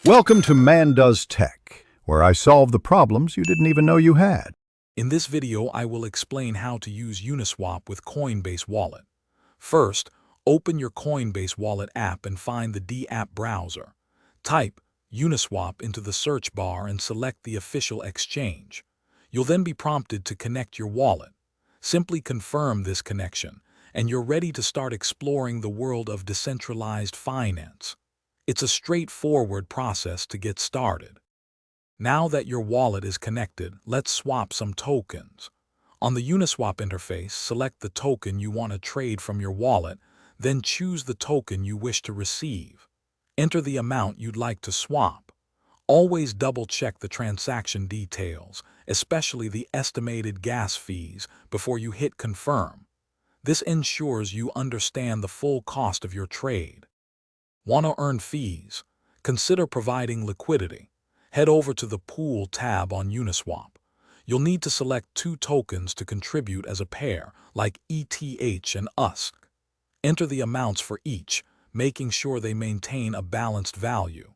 Welcome to Man Does Tech, where I solve the problems you didn't even know you had. In this video, I will explain how to use Uniswap with Coinbase Wallet. First, open your Coinbase Wallet app and find the D-app browser. Type Uniswap into the search bar and select the official exchange. You'll then be prompted to connect your wallet. Simply confirm this connection, and you're ready to start exploring the world of decentralized finance. It's a straightforward process to get started. Now that your wallet is connected, let's swap some tokens. On the Uniswap interface, select the token you want to trade from your wallet, then choose the token you wish to receive. Enter the amount you'd like to swap. Always double-check the transaction details, especially the estimated gas fees, before you hit confirm. This ensures you understand the full cost of your trade. Want to earn fees? Consider providing liquidity. Head over to the Pool tab on Uniswap. You'll need to select two tokens to contribute as a pair, like ETH and USC. Enter the amounts for each, making sure they maintain a balanced value.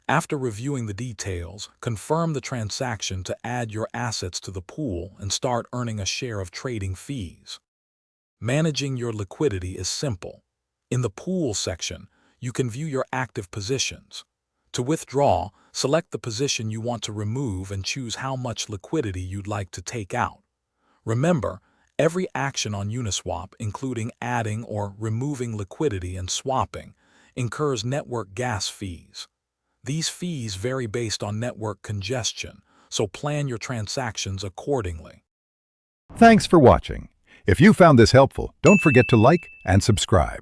After reviewing the details, confirm the transaction to add your assets to the pool and start earning a share of trading fees. Managing your liquidity is simple. In the Pool section, you can view your active positions. To withdraw, select the position you want to remove and choose how much liquidity you'd like to take out. Remember, every action on Uniswap, including adding or removing liquidity and swapping, incurs network gas fees. These fees vary based on network congestion, so plan your transactions accordingly. Thanks for watching. If you found this helpful, don't forget to like and subscribe.